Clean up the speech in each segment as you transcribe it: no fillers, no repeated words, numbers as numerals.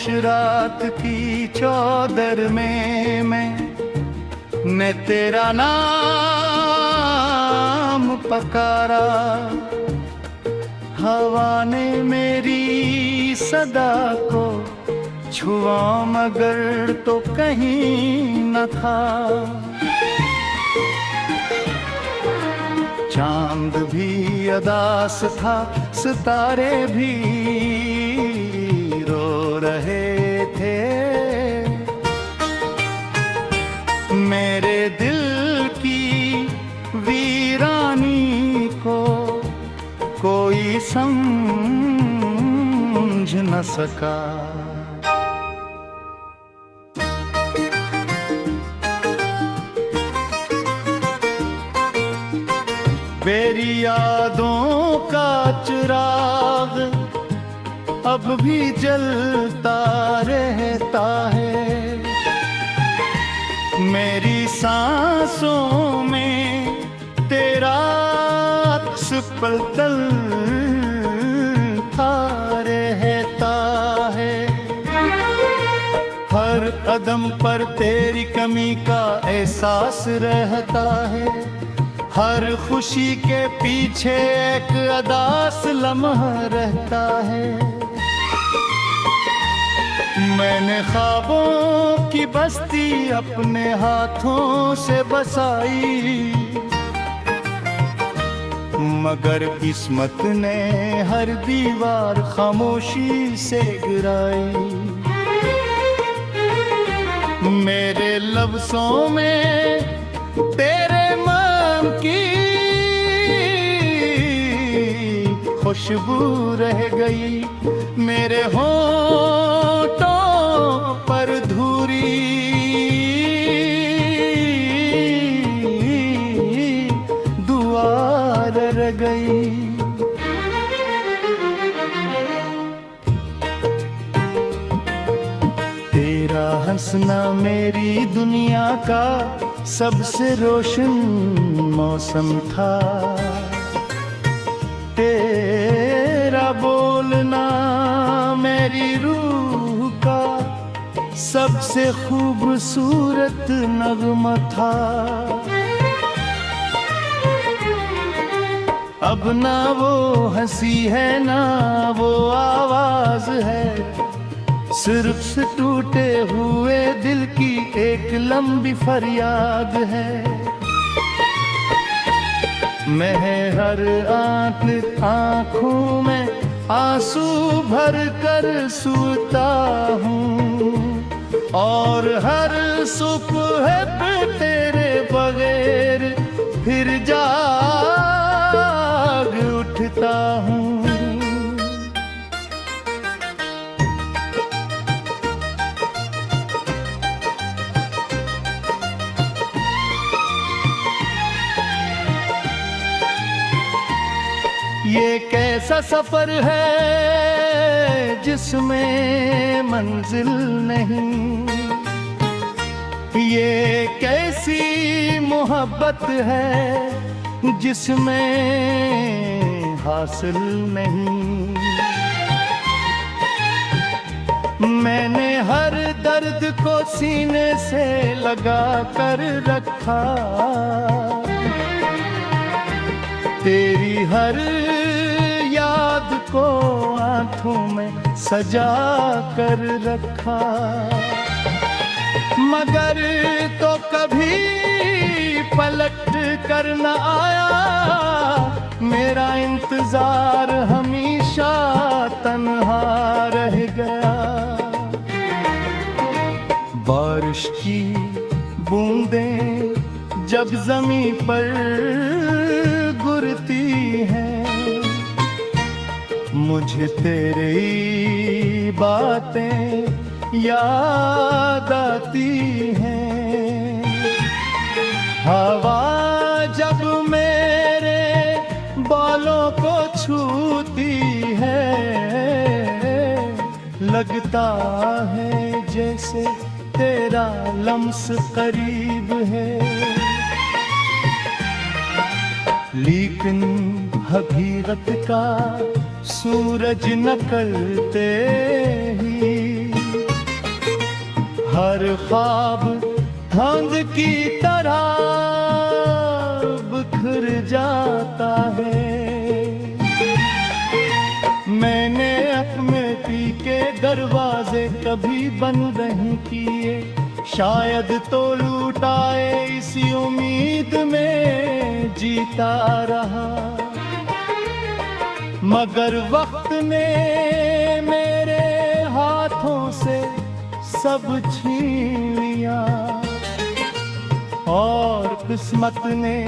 खामोश रात की चौदर में मैंने तेरा नाम पकारा। हवा ने मेरी सदा को छुआ मगर तो कहीं न था। चांद भी अदास था, सितारे भी रो रहे थे। मेरे दिल की वीरानी को कोई समझ न सका। मेरी यादों का चिराग अब भी जलता रहता है। मेरी सांसों में तेरा अक्स पलता रहता है। हर कदम पर तेरी कमी का एहसास रहता है। हर खुशी के पीछे एक अदास लम्हा रहता है। मैंने ख्वाबों की बस्ती अपने हाथों से बसाई, मगर किस्मत ने हर दीवार खामोशी से गिराई। मेरे लफ्ज़ों में तेरे की खुशबू रह गई, मेरे होठों पर धूरी दुआ रह गई। तेरा हंसना मेरी दुनिया का सबसे रोशन मौसम था। तेरा बोलना मेरी रूह का सबसे खूबसूरत नगमा था। अब ना वो हंसी है ना वो आवाज है, सिर्फ से टूटे हुए दिल की एक लंबी फरियाद है। मैं हर आँखों में आंसू भर कर सूता हूँ और हर सुबह पे तेरे बगैर फिर जाग उठता हूँ। ये कैसा सफर है जिसमें मंजिल नहीं, ये कैसी मोहब्बत है जिसमें हासिल नहीं। मैंने हर दर्द को सीने से लगा कर रखा, तेरी हर याद को आंखों में सजा कर रखा। मगर तो कभी पलट कर न आया, मेरा इंतजार हमेशा तन्हा रह गया। बारिश की बूंदें जब ज़मीं पर गिरती हैं, मुझे तेरी बातें याद आती हैं। हवा जब मेरे बालों को छूती है, लगता है जैसे तेरा लम्स करीब है। लेकिन हकीकत का सूरज निकलते ही हर ख्वाब धांध की तरह बिखर जाता है। मैंने अपने पी के दरवाजे कभी बंद नहीं किए, शायद तो लूटाए इसी उम्मीद में जीता रहा। मगर वक्त ने मेरे हाथों से सब छीन लिया और किस्मत ने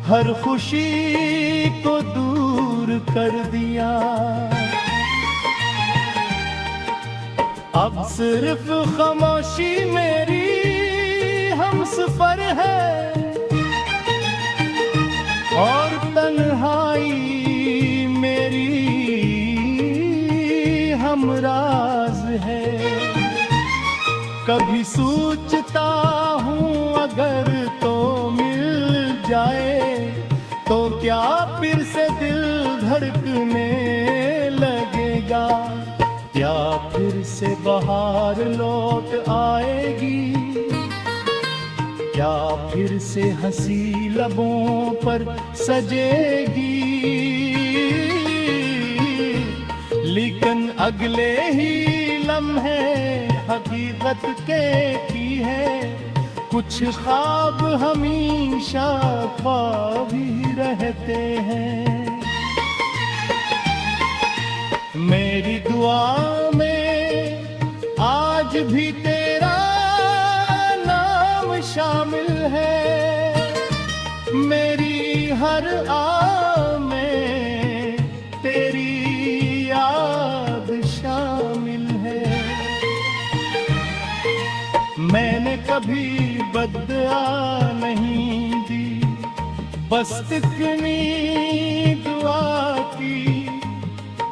हर खुशी को दूर कर दिया। अब सिर्फ खामोशी मेरी हमसफर है और तन्हाई मेरी हमराज है। कभी सोचता हूँ अगर तो मिल जाए तो क्या फिर से दिल धड़कने लगेगा, या फिर से बहार लौट आएगी, क्या फिर से हंसी लबों पर सजेगी। लेकिन अगले ही लम्हे हकीकत के की है, कुछ ख्वाब हमेशा ख्वाब ही रहते हैं। मेरी दुआ में आज भी तेरा नाम शामिल है, मेरी हर आ में तेरी याद शामिल है। मैंने कभी बद्दुआ नहीं दी, बस इतनी दुआ की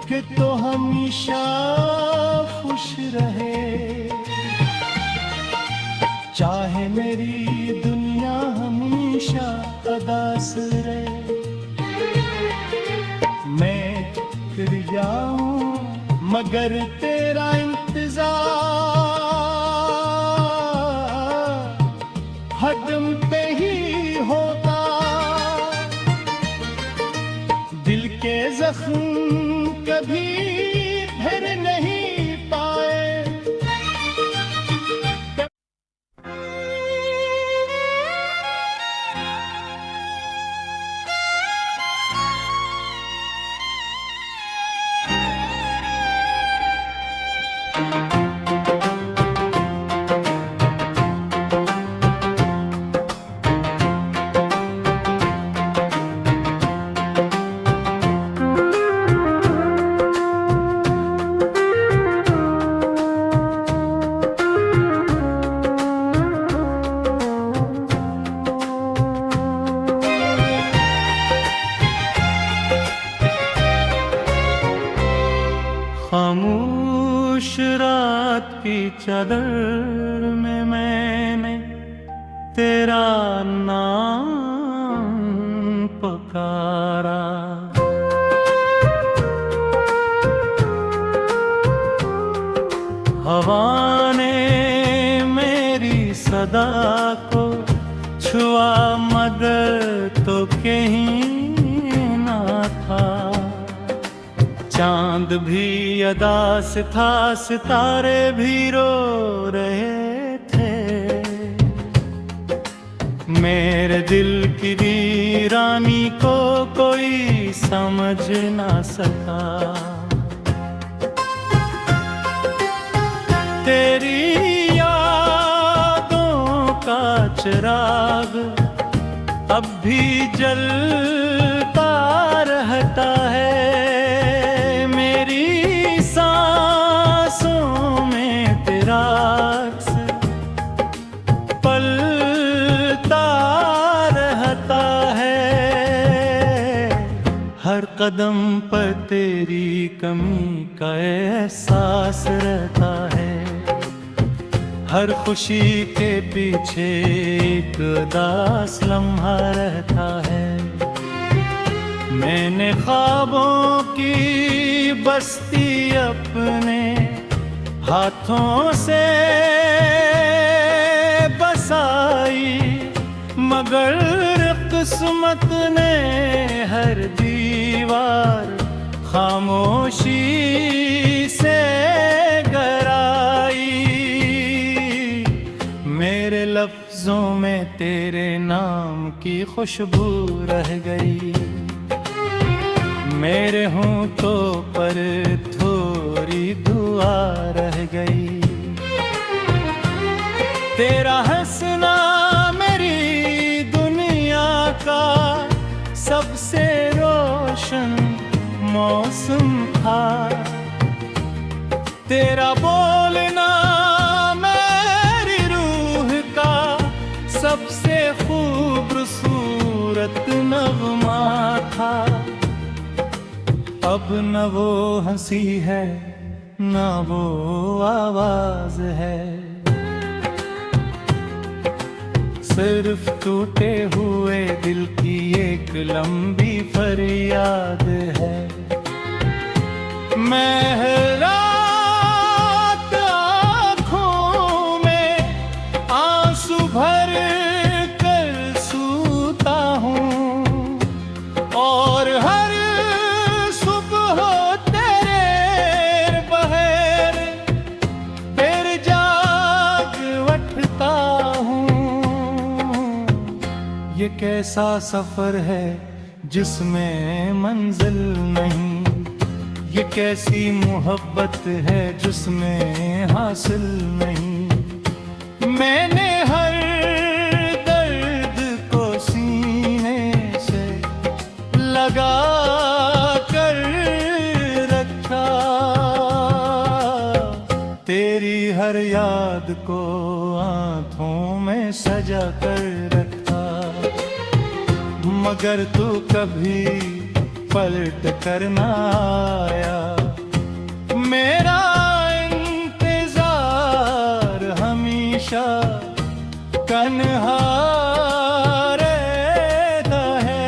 कि तो हमेशा खुश रहे। चाहे मेरी दुनिया हमेशा उदास रहे, मैं फिर जाऊं मगर तेरा इंतजार हदम पे ही होगा। दिल के जख्म कभी फिर नहीं पाए। खामोश रात की चादर में मैंने तेरा नाम पुकारा। हवा ने मेरी सदा को छुआ मगर तो कहीं ना था। चांद भी अदा से था, सितारे भी रो रहे थे। मेरे दिल की वीरानी को कोई समझ ना सका। तेरी यादों का चिराग अब भी जलता रहता है। हर कदम पर तेरी कमी का एहसास रहता है। हर खुशी के पीछे एक उदास लम्हा रहता है। मैंने ख्वाबों की बस्ती अपने हाथों से किस्मत ने हर दीवार खामोशी से गराई। मेरे लफ्जों में तेरे नाम की खुशबू रह गई। मेरे होंठों पर थोड़ी दुआ रह गई। तेरा हंसना मेरी दुनिया का सबसे रोशन मौसम था। तेरा बोलना मेरी रूह का सबसे खूबसूरत नगमा था। अब न वो हंसी है न वो आवाज है, सिर्फ टूटे हुए दिल की एक लंबी फरियाद है। मैं रात आँखों में आंसू भर कर सूता हूँ और हर सुबह तेरे बगैर फिर जाग उठता हूँ। ये कैसा सफर है जिसमें मंजिल नहीं, ये कैसी मोहब्बत है जिसमें हासिल नहीं। मैंने हर दर्द को सीने से लगा कर रखा, तेरी हर याद को आँखों में सजा कर रखा। मगर तू कभी पलट कर ना आया। मेरा इंतजार हमेशा तन्हा रहता है।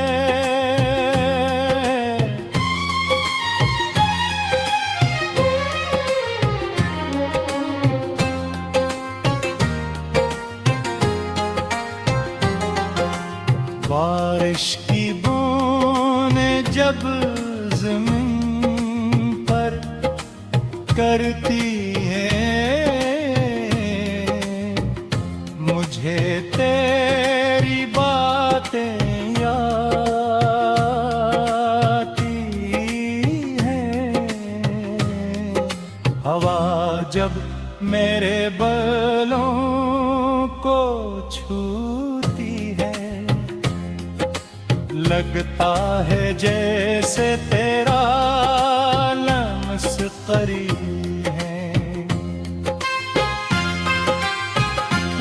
बारिश की बूंदें जब ज़मीन पर करती है, मुझे तेरी बातें याद आती हैं। हवा जब मेरे बालों को छूती है, लगता है जैसे तेरा लम्स करीब है।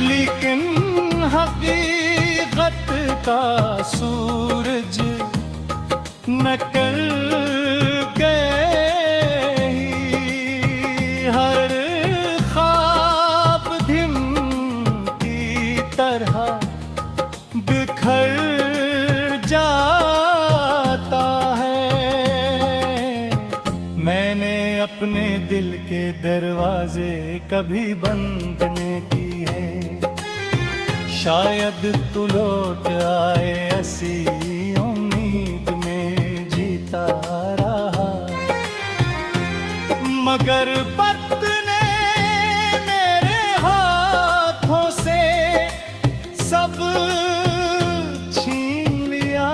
लेकिन हकीकत का सूरज निकल गए ही। हर ख्वाब धिम की तरह बिखर जाता है। मैंने अपने दिल के दरवाजे कभी बंद नहीं किए हैं, शायद तू लौट आए ऐसी उम्मीद में जीता रहा। मगर वक्त ने मेरे हाथों से सब छीन लिया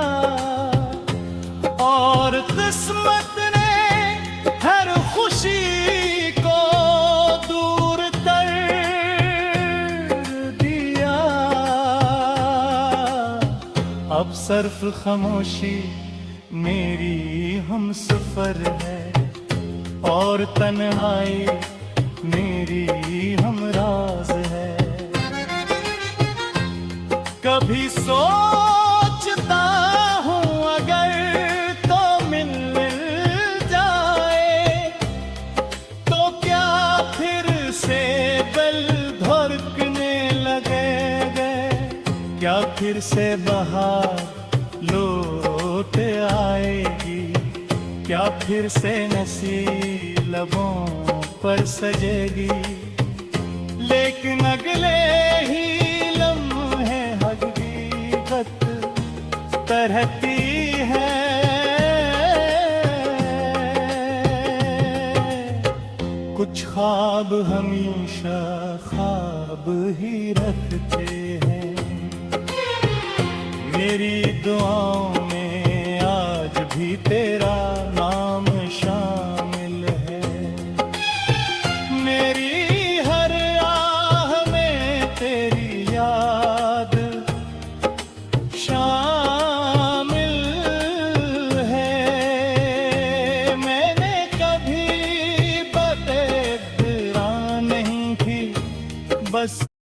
और किस्मत ने हर खुशी को दूर कर दिया। अब सिर्फ खामोशी मेरी हमसफर है और तन्हाई मेरी हमराज है। कभी सोचता हूँ अगर तो मिल जाए तो क्या फिर से दिल धड़कने लगेगा, क्या फिर से बहार लौट आएगी, क्या फिर से नसीब लबों पर सजेगी। लेकिन अगले ही लम्हे हकीकत रहती है। कुछ ख्वाब हमेशा ख्वाब ही रखते हैं, मेरी दुआओं